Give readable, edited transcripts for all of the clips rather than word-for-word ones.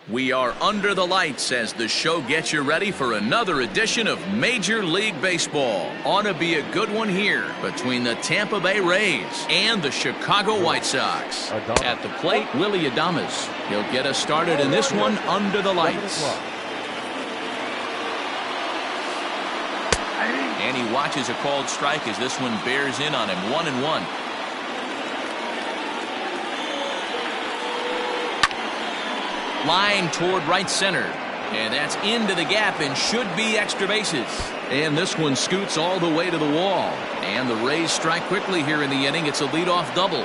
We are under the lights as the show gets you ready for another edition of Major League Baseball. Ought to be a good one here between the Tampa Bay Rays and the Chicago White Sox. At the plate, Willie Adames. He'll get us started in this one under the lights. And he watches a called strike as this one bears in on him. 1-1. Line toward right center, and that's into the gap and should be extra bases. And this one scoots all the way to the wall, and the Rays strike quickly here in the inning. It's a leadoff double.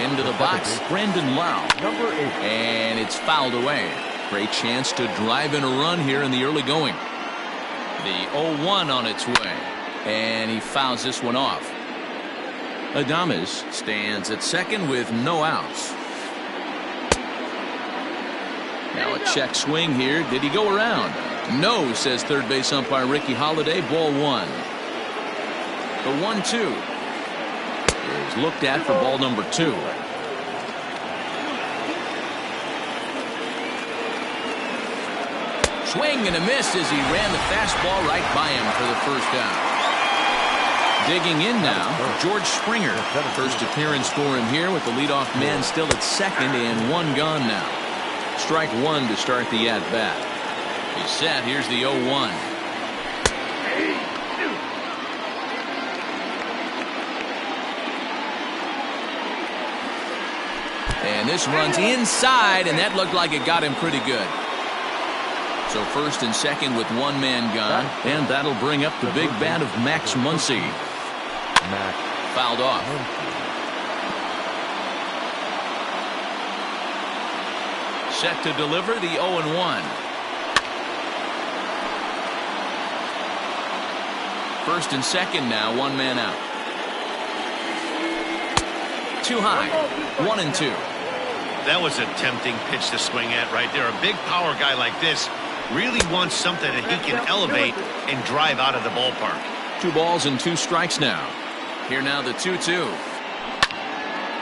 Into the box, Brandon Lau, number 8, and it's fouled away. Great chance to drive in a run here in the early going. The 0-1 on its way, and he fouls this one off. Adames stands at second with no outs. Now a check swing here. Did he go around? No, says third base umpire Ricky Holiday. Ball 1. The 1-2 is looked at for ball number 2. Swing and a miss as he ran the fastball right by him for the first out. Digging in now, George Springer. First appearance for him here with the leadoff man still at second and one gone now. Strike one to start the at-bat. He's set. Here's the 0-1. And this runs inside, and that looked like it got him pretty good. So first and second with one man gone, and that'll bring up the big bat of Max Muncy. Fouled off. Set to deliver the 0-1. First and second now, one man out. Too high. 1-2. That was a tempting pitch to swing at right there. A big power guy like this really wants something that he can elevate and drive out of the ballpark. 2 balls and 2 strikes now. Here now the 2-2.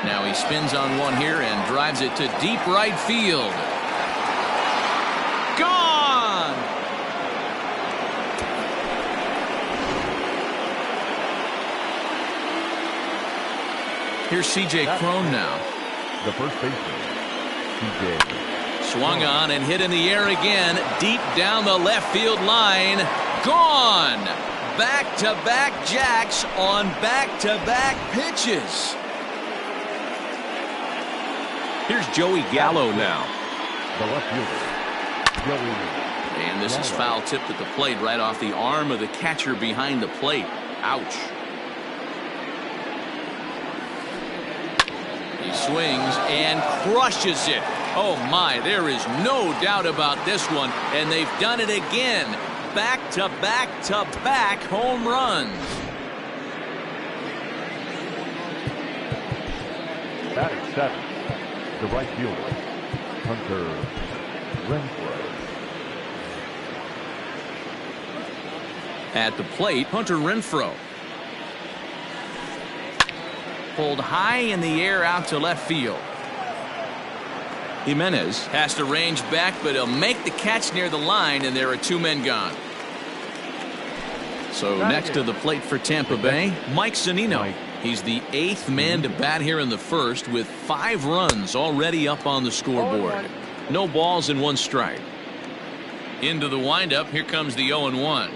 Now he spins on one here and drives it to deep right field. Gone! Here's C.J. Cron now. The first baseman, C.J. Swung on and hit in the air again. Deep down the left field line. Gone! Back-to-back jacks on back-to-back pitches. Here's Joey Gallo now. The left fielder, Joey. And this is foul tipped at the plate right off the arm of the catcher behind the plate. Ouch. He swings and crushes it. Oh my, there is no doubt about this one. And they've done it again. Back-to-back-to-back home runs. Batting 7, the right fielder, Hunter Renfroe. At the plate, Hunter Renfroe. Pulled high in the air out to left field. Jimenez has to range back, but he'll make the catch near the line, and there are 2 men gone. So next to the plate for Tampa Bay, Mike Zunino. He's the 8th man to bat here in the first with 5 runs already up on the scoreboard. No balls and 1 strike. Into the windup, here comes the 0-1.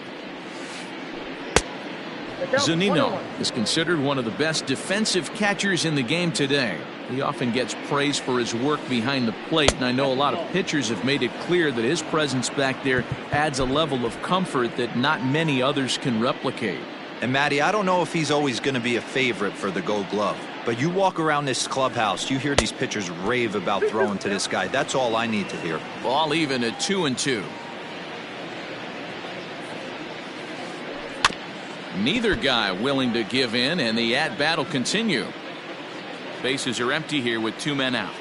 Zunino is considered one of the best defensive catchers in the game today. He often gets praise for his work behind the plate, and I know a lot of pitchers have made it clear that his presence back there adds a level of comfort that not many others can replicate. And Matty, I don't know if he's always going to be a favorite for the Gold Glove, but you walk around this clubhouse, you hear these pitchers rave about throwing to this guy. That's all I need to hear. Ball even at 2-2. Neither guy willing to give in, and the at-bat will continue. Bases are empty here with 2 men out.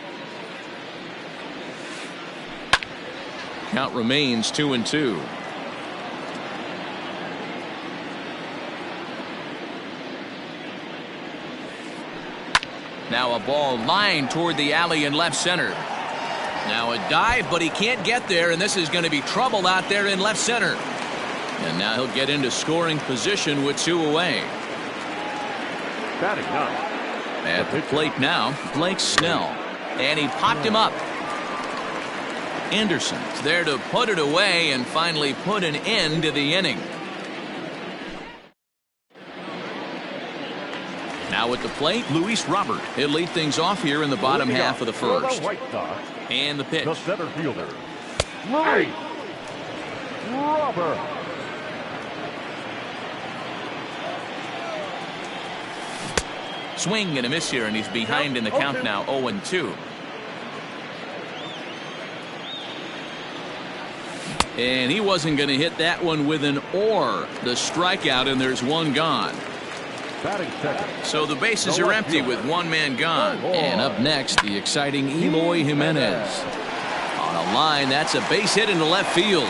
Count remains 2-2. Now a ball lined toward the alley in left center. Now a dive, but he can't get there, and this is going to be trouble out there in left center. And now he'll get into scoring position with 2 away. Batting ninth. At the plate now, Blake Snell. And he popped him up. Anderson's there to put it away and finally put an end to the inning. Now at the plate, Luis Robert. He'll lead things off here in the bottom half of the first. And the pitch. The center fielder, Luis Robert. Swing and a miss here, and he's behind in the count now, 0-2. And he wasn't going to hit that one with an or. The strikeout, and there's one gone. Batting second. So the bases are empty with one man gone. And up next, the exciting Eloy Jimenez. On a line, that's a base hit into left field.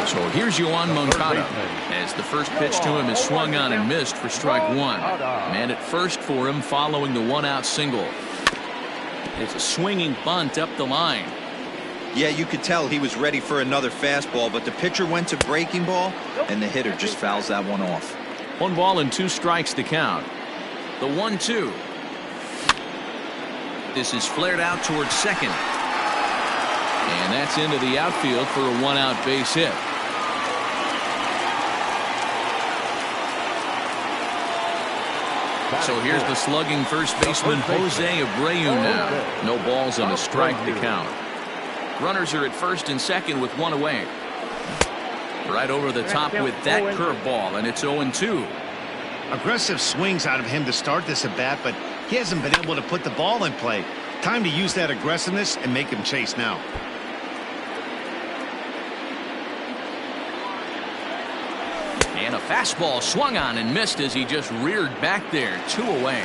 So here's Yoan Moncada as the first pitch to him is swung on and missed for strike 1. Man at first for him following the 1-out single. It's a swinging bunt up the line. Yeah, you could tell he was ready for another fastball, but the pitcher went to breaking ball, and the hitter just fouls that one off. 1 ball and 2 strikes to count. The 1-2. This is flared out towards second. And that's into the outfield for a 1-out base hit. So here's the slugging first baseman Jose Abreu now. No balls and a strike to count. Runners are at first and second with 1 away. Right over the top with that curveball, and it's 0-2. Aggressive swings out of him to start this at bat, but he hasn't been able to put the ball in play. Time to use that aggressiveness and make him chase now. And a fastball swung on and missed as he just reared back there. 2 away.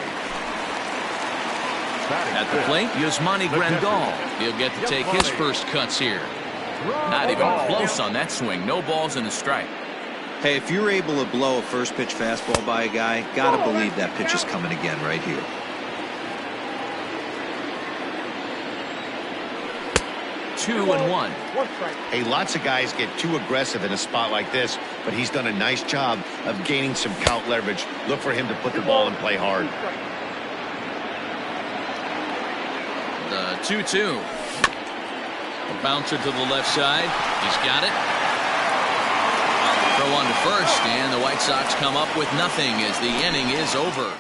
At the plate, Yasmani Grandal. He'll get to take his first cuts here. Not even close on that swing. No balls and a strike. Hey, if you're able to blow a first pitch fastball by a guy, gotta believe that pitch is coming again right here. Two and one. Hey, lots of guys get too aggressive in a spot like this, but he's done a nice job of gaining some count leverage. Look for him to put the ball and play hard. The 2-2. A bouncer to the left side. He's got it. Throw on to first, and the White Sox come up with nothing as the inning is over.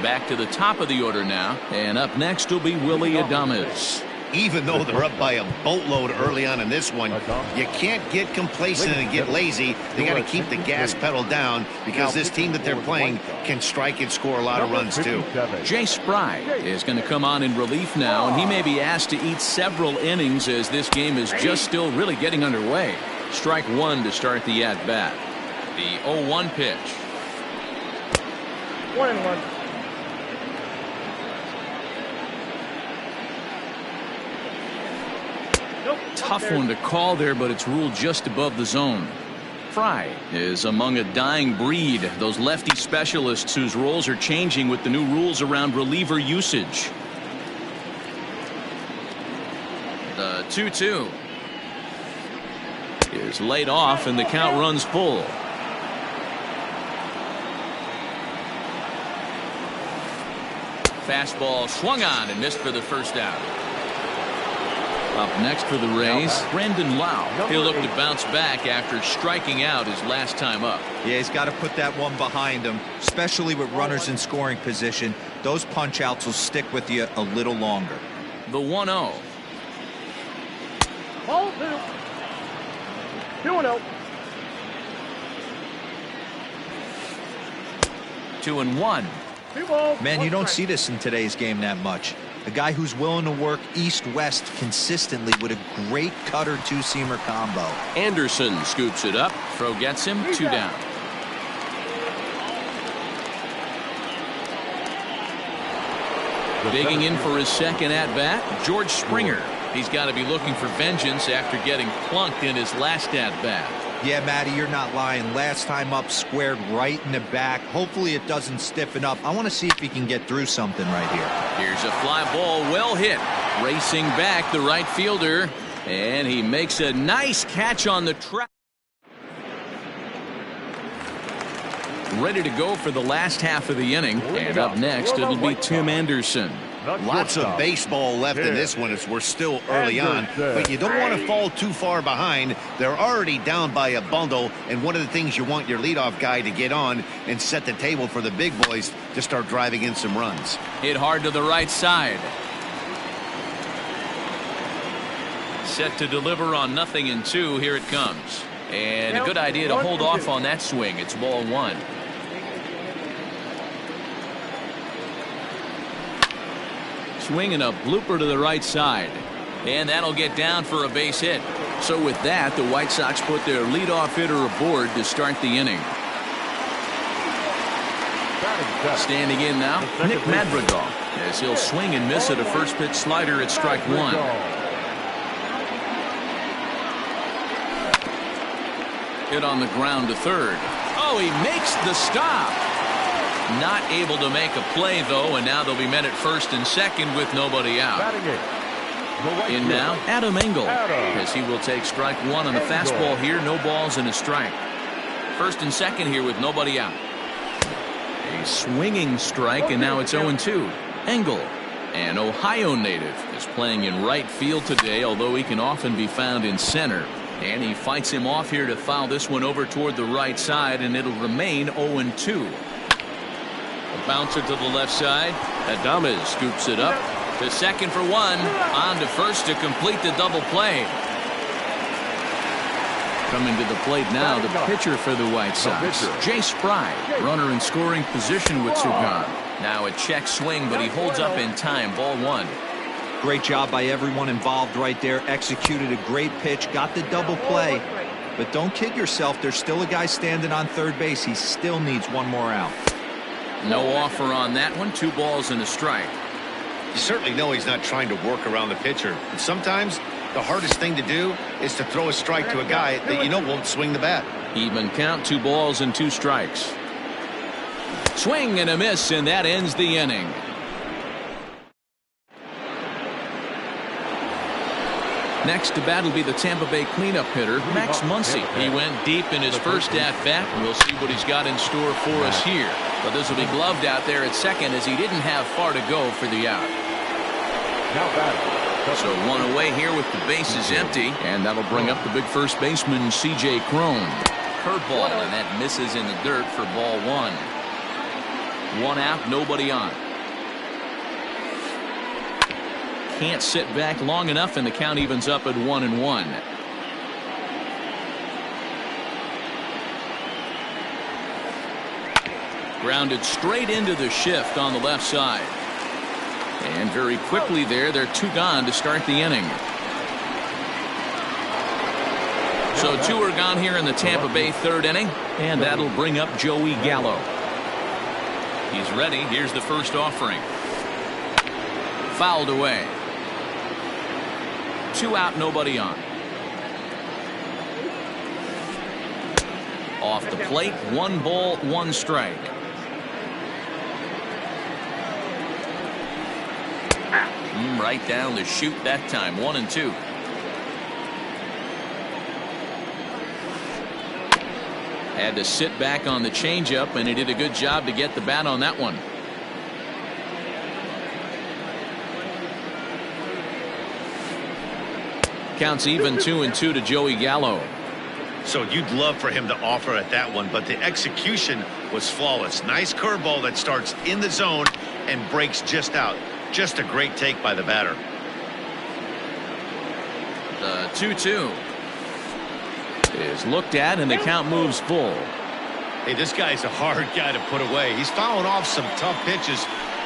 Back to the top of the order now, and up next will be Willy Adames. Even though they're up by a boatload early on in this one, you can't get complacent and get lazy. They got to keep the gas pedal down because this team that they're playing can strike and score a lot of runs too. Jay Spry is going to come on in relief now, and he may be asked to eat several innings as this game is just still really getting underway. Strike one to start the at-bat. The 0-1 pitch. 1-1. Tough one to call there, but it's ruled just above the zone. Fry is among a dying breed, those lefty specialists whose roles are changing with the new rules around reliever usage. The 2-2 is laid off, and the count runs full. Fastball swung on and missed for the first out. Up next for the Rays, Brandon Lau. He'll look to bounce back after striking out his last time up. Yeah, he's got to put that one behind him, especially with runners in scoring position. Those punch outs will stick with you a little longer. The 1-0. Ball 2-0. 2-1. Man, you don't see this in today's game that much. A guy who's willing to work east-west consistently with a great cutter two-seamer combo. Anderson scoops it up. Throw gets him. 2 down. Digging in for his second at-bat, George Springer. He's got to be looking for vengeance after getting plunked in his last at-bat. Yeah, Matty, you're not lying. Last time up, squared right in the back. Hopefully it doesn't stiffen up. I want to see if he can get through something right here. Here's a fly ball, well hit. Racing back, the right fielder, and he makes a nice catch on the track. Ready to go for the last half of the inning. And up next, it'll be Tim Anderson. Lots of baseball left in this one as we're still early on, but you don't want to fall too far behind. They're already down by a bundle, and one of the things you want your leadoff guy to get on and set the table for the big boys to start driving in some runs. Hit hard to the right side. Set to deliver on 0-2. Here it comes. And a good idea to hold off on that swing. It's ball one. Swing and a blooper to the right side. And that'll get down for a base hit. So with that, the White Sox put their leadoff hitter aboard to start the inning. Standing in now, Nick Madrigal, as he'll swing and miss at a first pitch slider at strike one. Hit on the ground to third. Oh, he makes the stop. Not able to make a play, though, and now they'll be met at first and second with nobody out. In now, Adam Engel, as he will take strike one on the fastball here. No balls and a strike. First and second here with nobody out. A swinging strike, and now it's 0-2. Engel, an Ohio native, is playing in right field today, although he can often be found in center. And he fights him off here to foul this one over toward the right side, and it'll remain 0-2. A bouncer to the left side. Adames scoops it up to second for one. On to first to complete the double play. Coming to the plate now, the pitcher for the White Sox, Jay Spry, runner in scoring position with two gone. Now a check swing, but he holds up in time. Ball one. Great job by everyone involved right there. Executed a great pitch, got the double play. But don't kid yourself, there's still a guy standing on third base. He still needs one more out. No offer on that one. 2 balls and a strike. You certainly know he's not trying to work around the pitcher. And sometimes the hardest thing to do is to throw a strike to a guy that you know won't swing the bat. Even count. 2 balls and 2 strikes. Swing and a miss, and that ends the inning. Next to bat will be the Tampa Bay cleanup hitter, Max Muncy. He went deep in his first at-bat. We'll see what he's got in store for us here. But this will be gloved out there at second, as he didn't have far to go for the out. So one away here with the bases empty, and that'll bring up the big first baseman, C.J. Cron. Curveball, and that misses in the dirt for ball one. 1 out, nobody on. Can't sit back long enough, and the count evens up at 1-1. Grounded straight into the shift on the left side. And very quickly there, they're 2 gone to start the inning. So 2 are gone here in the Tampa Bay 3rd inning, and that'll bring up Joey Gallo. He's ready. Here's the first offering. Fouled away. 2 out, nobody on. Off the plate, 1 ball, 1 strike. Right down the chute that time. 1-2. Had to sit back on the changeup, and he did a good job to get the bat on that one. Counts even 2-2 to Joey Gallo. So you'd love for him to offer at that one, but the execution was flawless. Nice curveball that starts in the zone and breaks just out. Just a great take by the batter. The 2-2 is looked at, and the count moves full. Hey, this guy's a hard guy to put away. He's fouling off some tough pitches.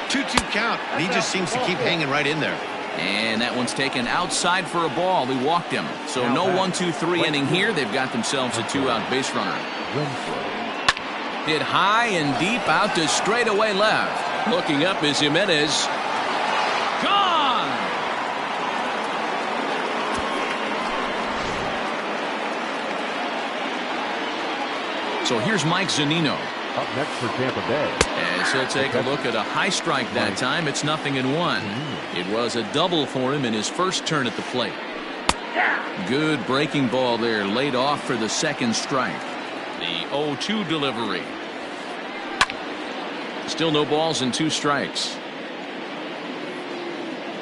2-2 count, and he just seems to keep hanging right in there. And that one's taken outside for a ball. He walked him. So no 1-2-3 inning here. They've got themselves a 2-out base runner. Hit high and deep out to straightaway left. Looking up is Jimenez. Gone! So here's Mike Zunino. Up next for Tampa Bay. As he'll take a look at a high strike that time. It's 0-1. It was a double for him in his first turn at the plate. Good breaking ball there, laid off for the second strike. The 0-2 delivery. Still no balls and 2 strikes.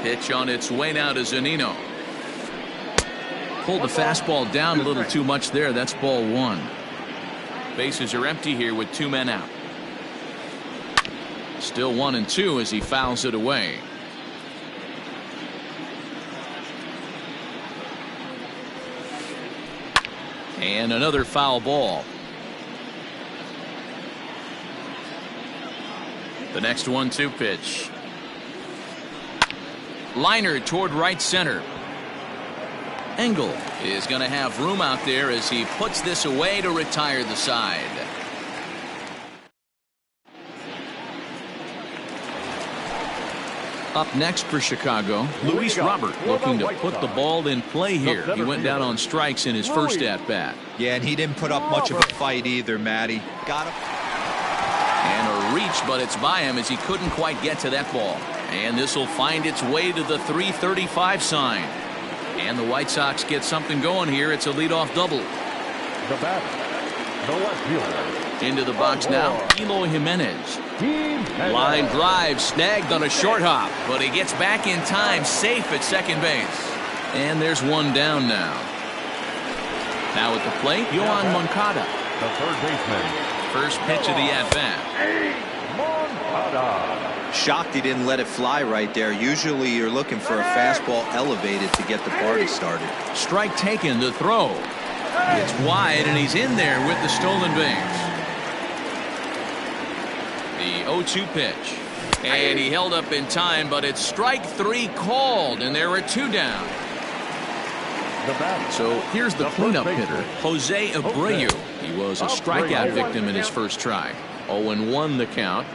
Pitch on its way now to Zunino. Pulled the fastball down a little too much there. That's ball 1. Bases are empty here with 2 men out. Still 1-2 as he fouls it away. And another foul ball. The next 1-2 pitch. Liner toward right center. Engel is going to have room out there as he puts this away to retire the side. Up next for Chicago, Luis Robert looking to put the ball in play here. He went down on strikes in his first at-bat. Yeah, and he didn't put up much of a fight either, Matty. Got him. And a reach, but it's by him as he couldn't quite get to that ball. And this will find its way to the 335 sign. And the White Sox get something going here. It's a leadoff double. The batter, the left fielder. Into the box now, Eloy Jimenez. Line drive snagged on a short hop, but he gets back in time, safe at second base. And there's one down now. Now at the plate, Yohan Moncada. The third baseman. First pitch of the at-bat. Moncada. Shocked he didn't let it fly right there. Usually you're looking for a fastball elevated to get the party started. Strike taken, the throw. It's wide, and he's in there with the stolen base. The 0-2 pitch. And he held up in time, but it's strike 3 called, and there are 2 down. So here's the cleanup hitter, Jose Abreu. He was a strikeout victim in his first try. 0-1 the count.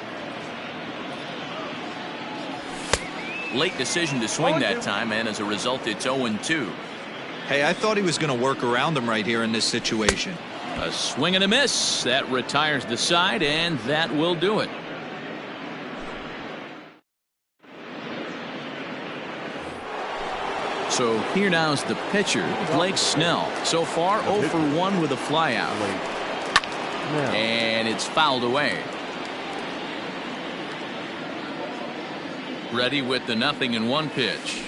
Late decision to swing that time, and as a result, it's 0-2. Hey, I thought he was going to work around him right here in this situation. A swing and a miss. That retires the side, and that will do it. So here now is the pitcher, Blake Snell. So far, 0 for 1 with a flyout. And it's fouled away. Ready with the 0-1 pitch.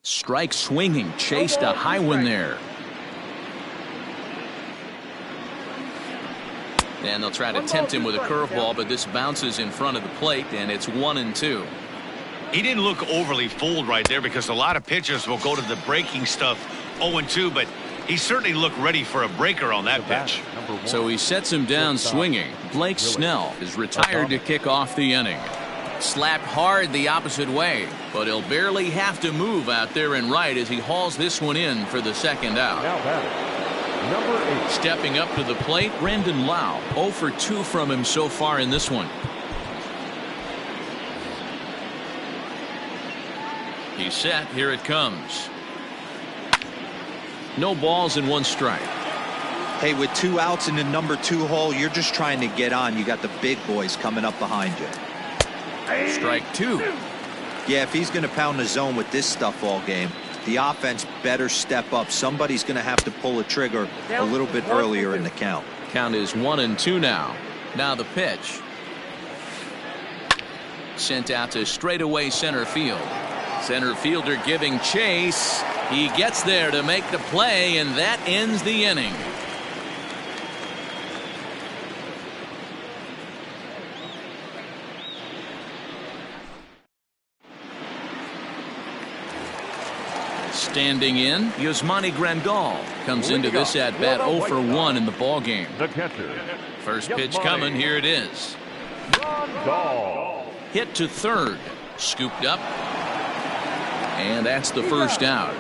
Strike swinging, chased a high one there. And they'll try to tempt him with a curveball, but this bounces in front of the plate, and it's 1-2. He didn't look overly fooled right there because a lot of pitchers will go to the breaking stuff 0-2, but he certainly looked ready for a breaker on that pitch. So he sets him down swinging. Blake Snell is retired to kick off the inning. Slapped hard the opposite way, but he'll barely have to move out there and right as he hauls this one in for the second out. Number 8. Stepping up to the plate, Brandon Lau. 0 for 2 from him so far in this one. He's set. Here it comes. No balls and 1 strike. Hey, with 2 outs in the number 2 hole, you're just trying to get on. You got the big boys coming up behind you. Strike 2. Yeah, if he's going to pound the zone with this stuff all game, the offense better step up. Somebody's going to have to pull a trigger a little bit earlier in the count. Count is 1-2 now. Now the pitch. Sent out to straightaway center field. Center fielder giving chase. He gets there to make the play, and that ends the inning. Standing in, Yasmani Grandal comes into this at-bat 0 for 1 in the ballgame. The catcher. First pitch coming, here it is. Grandal. Hit to third, scooped up, and that's the first out.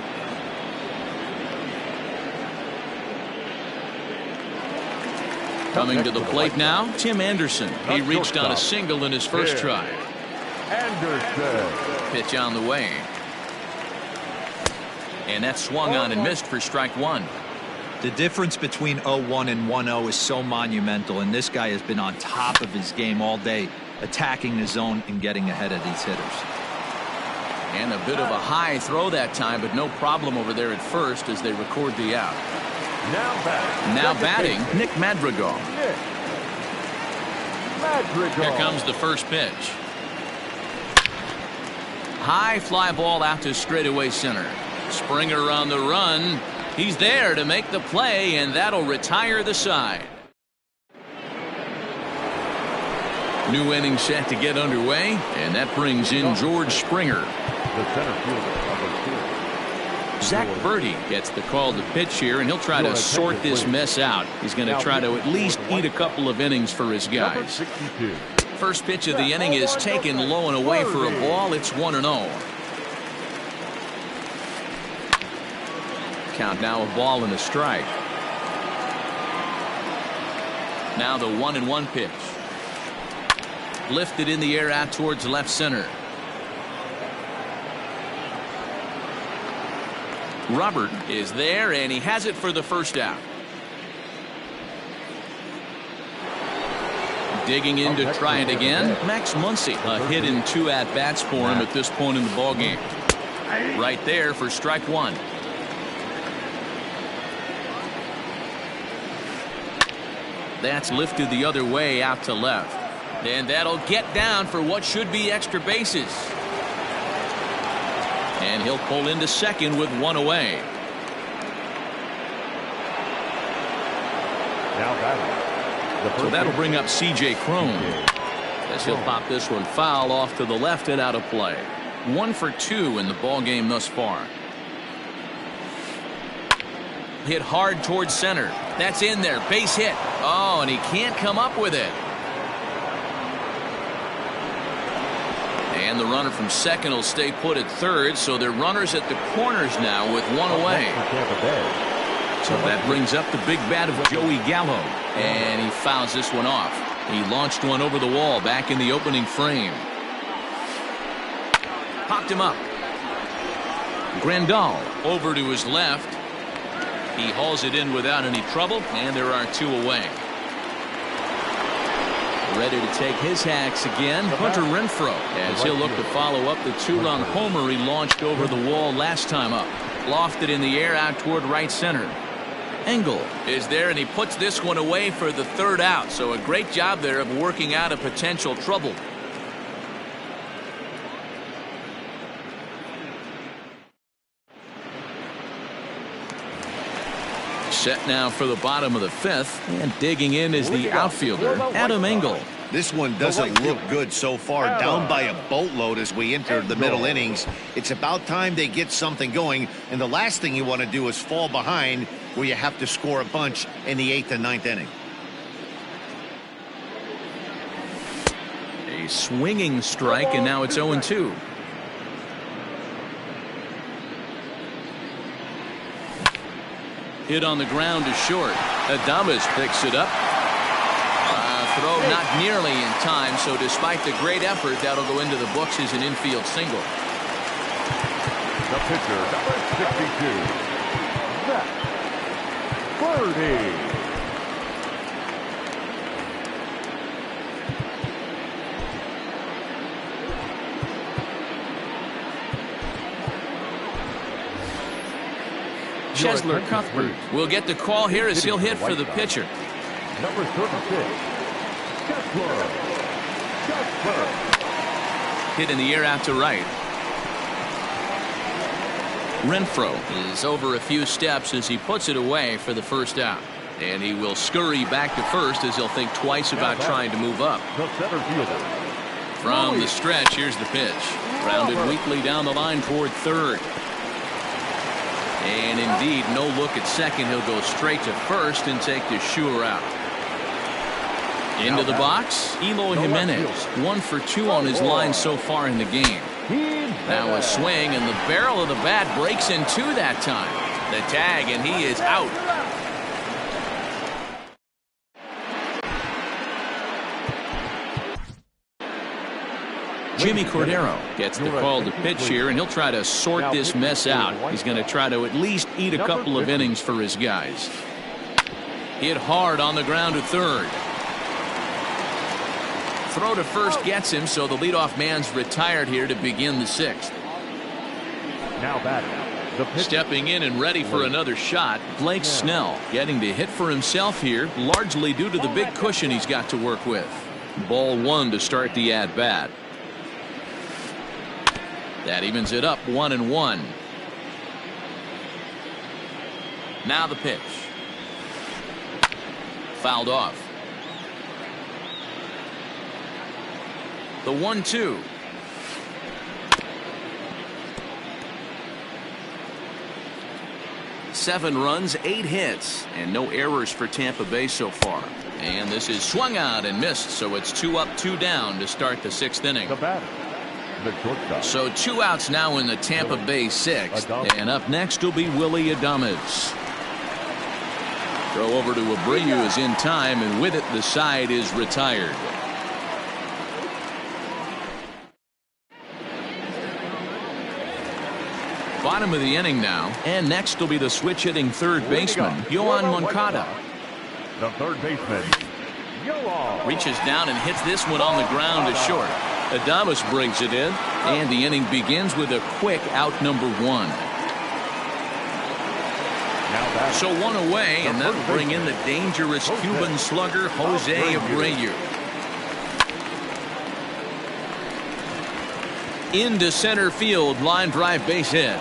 Coming to the plate now, Tim Anderson. He reached on a single in his first try. Anderson. Pitch on the way. And that swung on and missed for strike 1. The difference between 0-1 and 1-0 is so monumental, and this guy has been on top of his game all day, attacking the zone and getting ahead of these hitters. And a bit of a high throw that time, but no problem over there at first as they record the out. Now batting, Nick Madrigal. Here comes the first pitch. High fly ball out to straightaway center. Springer on the run. He's there to make the play, and that'll retire the side. New inning set to get underway, and that brings in George Springer. The center fielder, number 2. Zach Birdie gets the call to pitch here, and he'll try to sort this mess out. He's going to try to at least eat a couple of innings for his guys. 62. First pitch of the inning is taken low and away for a ball. It's 1-0. Count now a ball and a strike. Now the 1-1 pitch. Lifted in the air out towards left center. Robert is there, and he has it for the first out. Digging in to try it again, Max Muncy. A hit in 2 at-bats for him at this point in the ballgame. Right there for strike 1. That's lifted the other way out to left. And that'll get down for what should be extra bases. And he'll pull into second with 1 away. Now batting. So that'll bring up C.J. Cron, as he'll pop this one foul off to the left and out of play. 1 for 2 in the ball game thus far. Hit hard towards center. That's in there. Base hit. Oh, and he can't come up with it. And the runner from second will stay put at third, so they're runners at the corners now with 1 away. So that brings up the big bat of Joey Gallo, and he fouls this one off. He launched one over the wall back in the opening frame. Popped him up. Grandal over to his left. He hauls it in without any trouble, and there are 2 away. Ready to take his hacks again, Hunter Renfroe, as he'll look to follow up the 2-run homer he launched over the wall last time up. Lofted in the air out toward right center. Engel is there, and he puts this one away for the 3rd out. So a great job there of working out a potential trouble. Set now for the bottom of the 5th, and digging in is the outfielder, Adam Engel. This one doesn't look good so far. Down by a boatload as we enter the middle innings. It's about time they get something going, and the last thing you want to do is fall behind where you have to score a bunch in the 8th and 9th inning. A swinging strike, and now it's 0-2. Hit on the ground to short. Adames picks it up. Throw not nearly in time, so despite the great effort, that'll go into the books as an infield single. The pitcher, number 62, Zach Birdie. Chesler Cuthbert will get the call here as he'll hit for the pitcher. Number 36, Chesler. Hit in the air out to right. Renfroe is over a few steps as he puts it away for the first out. And he will scurry back to first as he'll think twice about trying to move up. The center fielder. From the stretch, here's the pitch. Grounded weakly down the line toward third. And indeed, no look at second. He'll go straight to first and take the sure out. Into the box, Eloy Jimenez. 1 for 2 on his line so far in the game. Now a swing, and the barrel of the bat breaks in 2 that time. The tag, and he is out. Jimmy Cordero gets the call to pitch here, and he'll try to sort this mess out. He's going to try to at least eat a couple of innings for his guys. Hit hard on the ground to third. Throw to first gets him, so the leadoff man's retired here to begin the sixth. Now batting. Stepping in and ready for another shot, Blake Snell getting to hit for himself here, largely due to the big cushion he's got to work with. Ball one to start the at-bat. That evens it up 1-1. Now the pitch. Fouled off. The 1-2. Seven runs, 8 hits, and no errors for Tampa Bay so far. And this is swung out and missed, so it's 2 up, 2 down to start the sixth inning. The batter, the shortstop. So 2 outs now in the Tampa Bay sixth, and up next will be Willy Adames. Throw over to Abreu is in time, and with it the side is retired. Bottom of the inning now, and next will be the switch-hitting third baseman, Yoan Moncada. The third baseman, Yoan. Reaches down and hits this one on the ground to short. Adames brings it in, and the inning begins with a quick out number 1. So 1 away, and that'll bring in the dangerous Cuban slugger, Jose Abreu. Into center field, line drive base hit.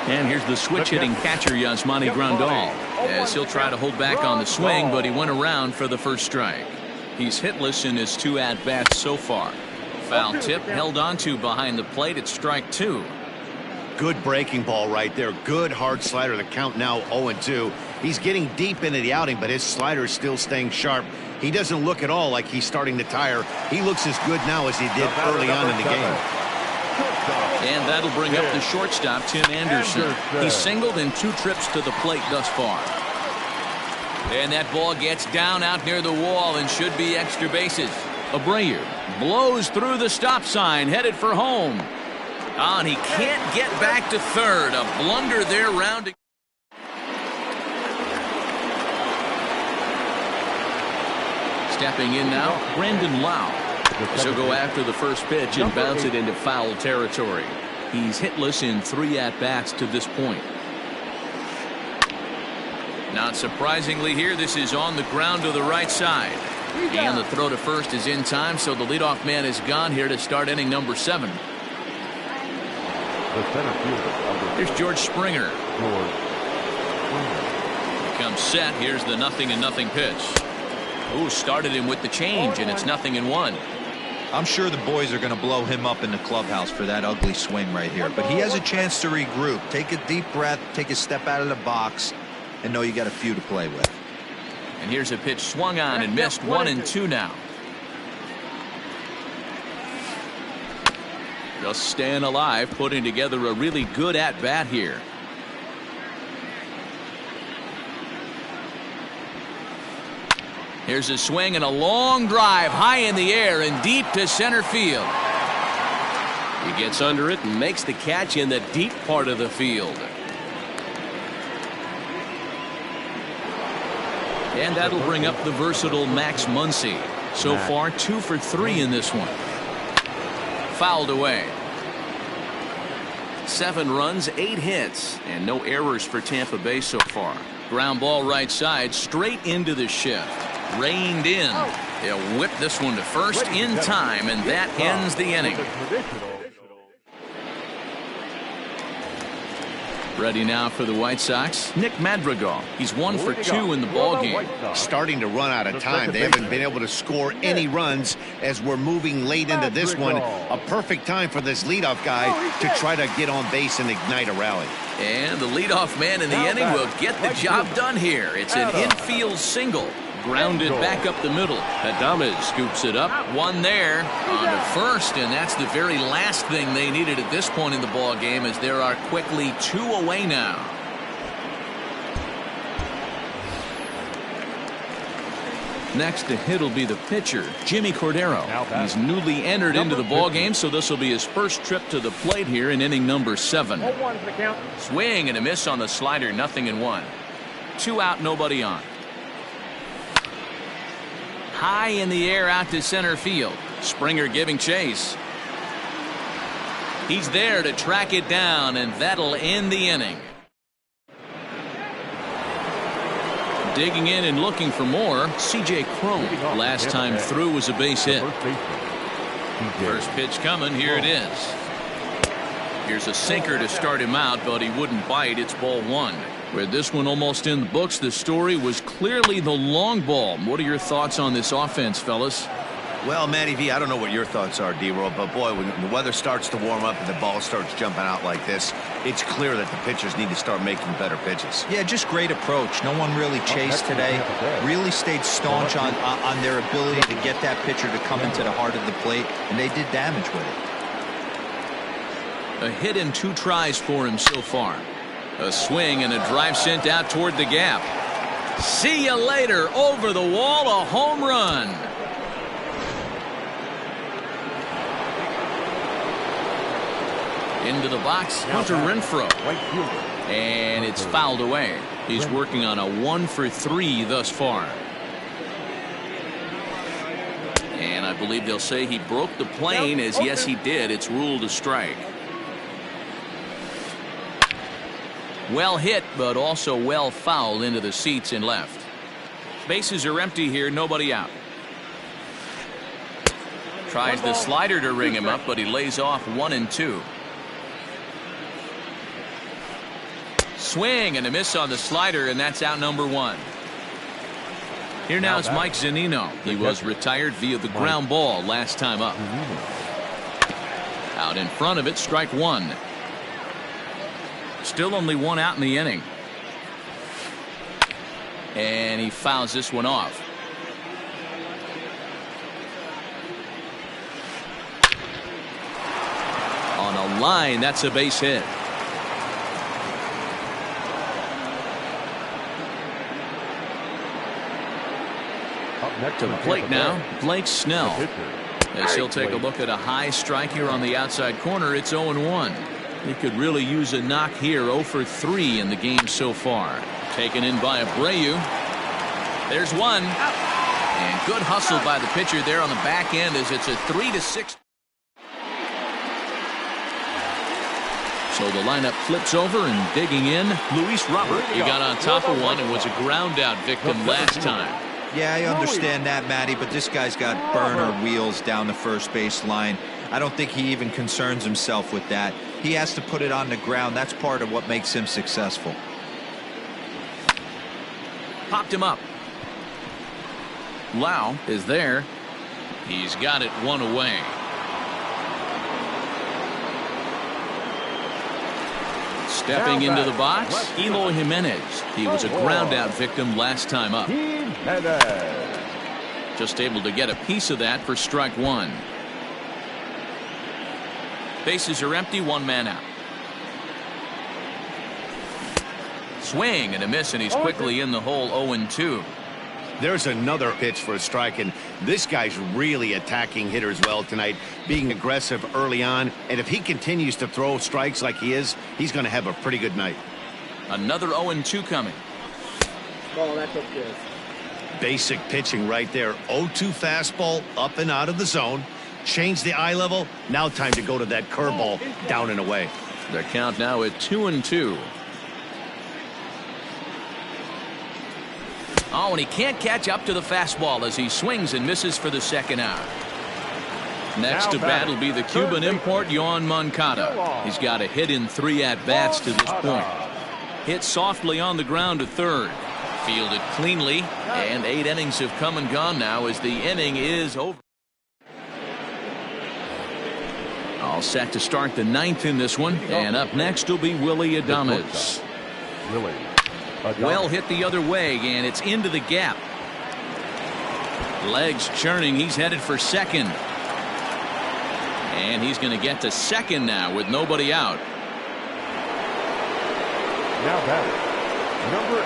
And here's the switch-hitting catcher, Yasmani Grandal, as he'll try to hold back on the swing, but he went around for the first strike. He's hitless in his 2 at-bats so far. Foul tip held onto behind the plate at strike 2. Good breaking ball right there. Good hard slider. The count now 0-2. He's getting deep into the outing, but his slider is still staying sharp. He doesn't look at all like he's starting to tire. He looks as good now as he did early on in the game. And that'll bring up the shortstop, Tim Anderson. He's singled in 2 trips to the plate thus far. And that ball gets down out near the wall and should be extra bases. Abreu blows through the stop sign, headed for home. And he can't get back to third. A blunder there rounding. Stepping in now, Brandon Lau. So go after the first pitch and bounce it into foul territory. He's hitless in 3 at-bats to this point. Not surprisingly here, this is on the ground to the right side. And the throw to first is in time, so the leadoff man is gone here to start inning number 7. Here's George Springer. Becomes set. Here's the 0-0 pitch. Ooh, started him with the change, and it's 0-1. I'm sure the boys are going to blow him up in the clubhouse for that ugly swing right here. But he has a chance to regroup. Take a deep breath, take a step out of the box, and know you got a few to play with. And here's a pitch swung on and missed. 1-2 now. Just staying alive, putting together a really good at-bat here. Here's a swing and a long drive high in the air and deep to center field. He gets under it and makes the catch in the deep part of the field. And that'll bring up the versatile Max Muncy. So far 2 for 3 in this one. Fouled away. 7 runs, 8 hits, and no errors for Tampa Bay so far. Ground ball right side, straight into the shift. Reined in. They'll whip this one to first in time, and that ends the inning. Ready now for the White Sox, Nick Madrigal. He's 1 for 2 in the ballgame. Starting to run out of time. They haven't been able to score any runs as we're moving late into this one. A perfect time for this leadoff guy to try to get on base and ignite a rally. And the leadoth man in the inning will get the job done here. It's an infield single. Grounded back up the middle. Adames scoops it up. 1 there on to first, and that's the very last thing they needed at this point in the ball game, as there are quickly 2 away now. Next to hit will be the pitcher, Jimmy Cordero. He's newly entered into the ballgame, so this will be his first trip to the plate here in inning number 7. Swing and a miss on the slider, 0-1. 2 out, nobody on. High in the air out to center field. Springer giving chase. He's there to track it down, and that'll end the inning. Digging in and looking for more, C.J. Cron. Last time through was a base hit. First pitch coming. Here it is. Here's a sinker to start him out, but he wouldn't bite. It's ball 1. With this one almost in the books, the story was clearly the long ball. What are your thoughts on this offense, fellas? Well, Matty V, I don't know what your thoughts are, D-Roll, but boy, when the weather starts to warm up and the ball starts jumping out like this, it's clear that the pitchers need to start making better pitches. Yeah, just great approach. No one really chased today. Really stayed staunch on their ability to get that pitcher to come into the heart of the plate, and they did damage with it. A hit and 2 tries for him so far. A swing and a drive sent out toward the gap. See you later. Over the wall, a home run. Into the box, Hunter Renfroe. And it's fouled away. He's working on a 1 for 3 thus far. And I believe they'll say he broke the plane, as yes he did. It's ruled a strike. Well hit, but also well fouled into the seats and left. Bases are empty here, nobody out. Tries the slider to ring him up, but he lays off 1-2. Swing and a miss on the slider, and that's out number 1. Here now is Mike Zunino. He was retired via the ground ball last time up. Out in front of it, strike 1. Still only 1 out in the inning. And he fouls this one off. On a line, that's a base hit. To the plate now, Blake Snell. As he'll take a look at a high strike here on the outside corner, it's 0-1. He could really use a knock here. 0 for 3 in the game so far. Taken in by Abreu. There's 1. And good hustle by the pitcher there on the back end as it's a 3-6. So the lineup flips over, and digging in, Luis Robert. He got on top of one and was a ground out victim last time. Yeah, I understand that, Matty, but this guy's got burner wheels down the first base line. I don't think he even concerns himself with that. He has to put it on the ground. That's part of what makes him successful. Popped him up. Lau is there. He's got it 1 away. Stepping into the box, Eloy Jimenez. He was a ground out victim last time up. Just able to get a piece of that for strike 1. Bases are empty, 1 man out. Swing and a miss, and he's quickly in the hole. 0-2. There's another pitch for a strike, and this guy's really attacking hitters well tonight, being aggressive early on, and if he continues to throw strikes like he is, he's going to have a pretty good night. Another 0-2 coming. Oh, that's good. Basic pitching right there. 0-2 fastball up and out of the zone. Change the eye level. Now time to go to that curveball down and away. The count now at 2-2. Oh, and he can't catch up to the fastball as he swings and misses for the second out. Next to bat will be the Cuban import, Yoan Moncada. He's got a hit in 3 at-bats to this point. Hit softly on the ground to third. Fielded cleanly, and 8 innings have come and gone now as the inning is over. All set to start the 9th in this one, and up next will be Willy Adames. Well hit the other way, and it's into the gap. Legs churning. He's headed for second. And he's going to get to second now with nobody out. Now batting, number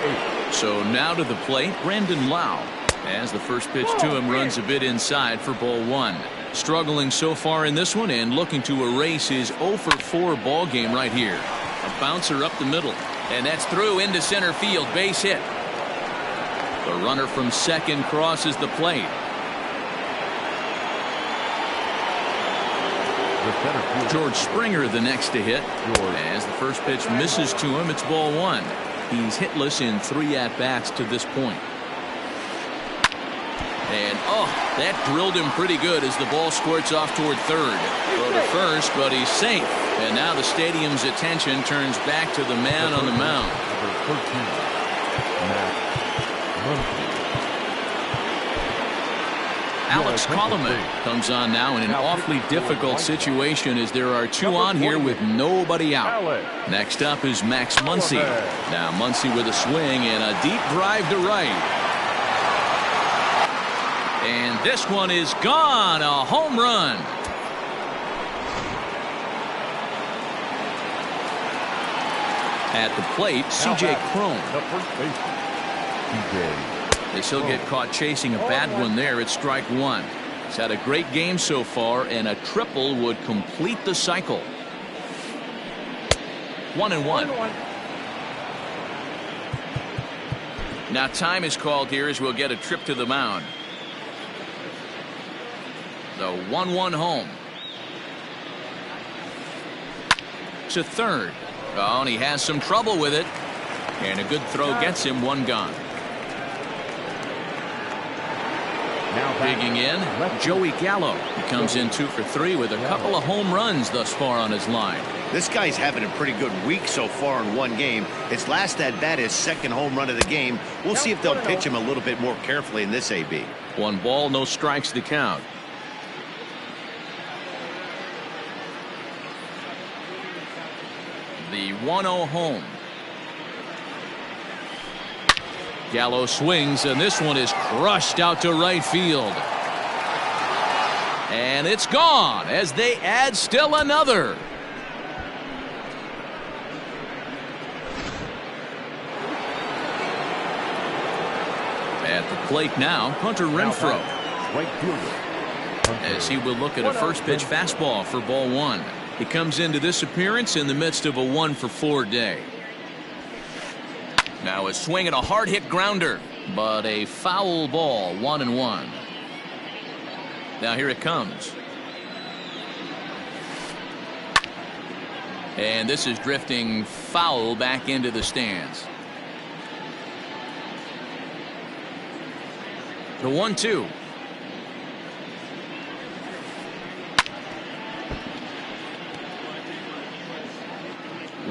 8. So now to the plate, Brandon Lau. As the first pitch to him runs a bit inside for ball one. Struggling so far in this one and looking to erase his 0 for 4 ball game right here. A bouncer up the middle, and that's through into center field. Base hit. The runner from second crosses the plate. George Springer the next to hit. As the first pitch misses to him, it's ball one. He's hitless in 3 at-bats to this point. And that drilled him pretty good as the ball squirts off toward third. Throw to first, but he's safe. And now the stadium's attention turns back to the man on the mound. Alex Colomé comes on now in an awfully difficult situation as there are 2 on here with nobody out. Next up is Max Muncy. Now Muncy with a swing and a deep drive to right. And this one is gone. A home run. At the plate, C.J. Cron. As he'll get caught chasing a bad one there at strike one. He's had a great game so far, and a triple would complete the cycle. 1-1. Now time is called here as we'll get a trip to the mound. The 1-1 home. To third. Oh, and he has some trouble with it. And a good throw gets him 1 gone. Digging in, Joey Gallo. He comes in 2 for 3 with a couple of home runs thus far on his line. This guy's having a pretty good week so far in 1 game. His last at bat, his 2nd home run of the game. We'll see if they'll pitch him a little bit more carefully in this AB. 1 ball, no strikes to count. The 1-0 home. Gallo swings, and this one is crushed out to right field. And it's gone as they add still another. At the plate now, Hunter Renfroe. As he will look at a first pitch fastball for ball one. He comes into this appearance in the midst of a 1 for 4 day. Now a swing and a hard hit grounder, but a foul ball. 1-1. Now here it comes. And this is drifting foul back into the stands. The 1-2.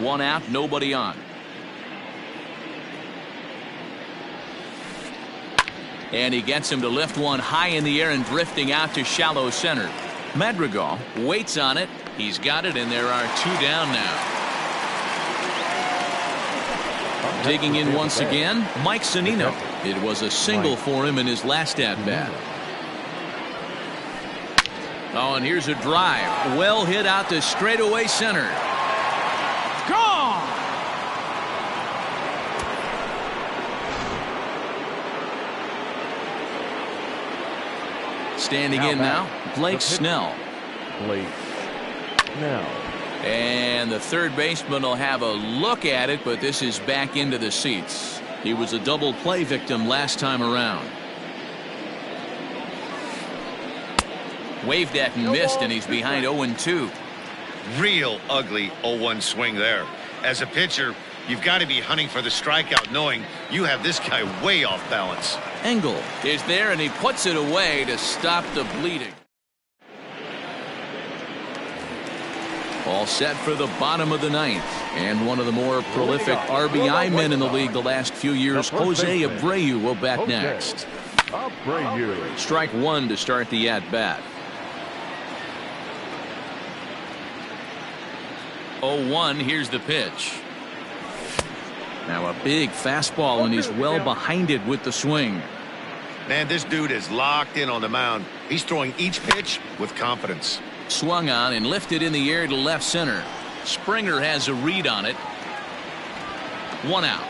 One out, nobody on. And he gets him to lift one high in the air and drifting out to shallow center. Madrigal waits on it. He's got it, and there are 2 down now. Digging in once again, Mike Zunino. It was a single for him in his last at-bat. Oh, and here's a drive. Well hit out to straightaway center. Gone! Standing in now, Blake Snell. And the third baseman will have a look at it, but this is back into the seats. He was a double play victim last time around. Waved at and missed, and he's behind 0-2. Real ugly 0-1 swing there. As a pitcher, you've got to be hunting for the strikeout, knowing you have this guy way off balance. Engel is there, and he puts it away to stop the bleeding. All set for the bottom of the 9th. And one of the more prolific RBI men in the league the last few years, Jose Abreu, will bat next. Strike one to start the at-bat. 0-1, here's the pitch. Now a big fastball, and he's well behind it with the swing. Man, this dude is locked in on the mound. He's throwing each pitch with confidence. Swung on and lifted in the air to left center. Springer has a read on it. 1 out.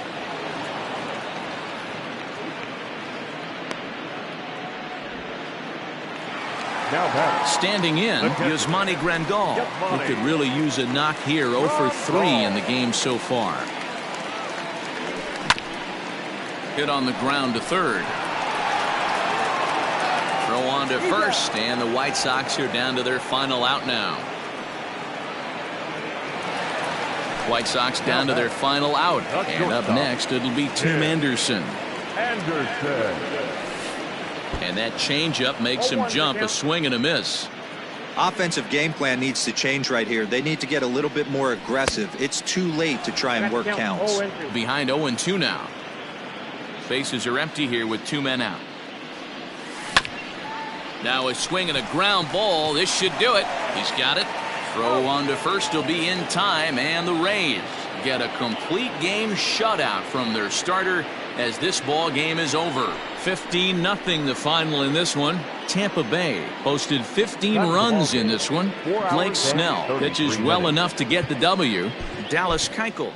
Now batting. Standing in, Yasmani Grandal, who could really use a knock here. 0 for 3 in the game so far. Hit on the ground to third. Throw on to first, and the White Sox are down to their final out now. White Sox down to their final out. And up next, it'll be Tim Anderson. And that changeup makes him jump. A swing and a miss. Offensive game plan needs to change right here. They need to get a little bit more aggressive. It's too late to try and work counts. Behind 0-2 now. Bases are empty here with 2 men out. Now a swing and a ground ball. This should do it. He's got it. Throw on to first will be in time, and the Rays get a complete game shutout from their starter as this ball game is over. 15-0 the final in this one. Tampa Bay posted 15 runs in this one. Blake Snell pitches well enough to get the W. Dallas Keuchel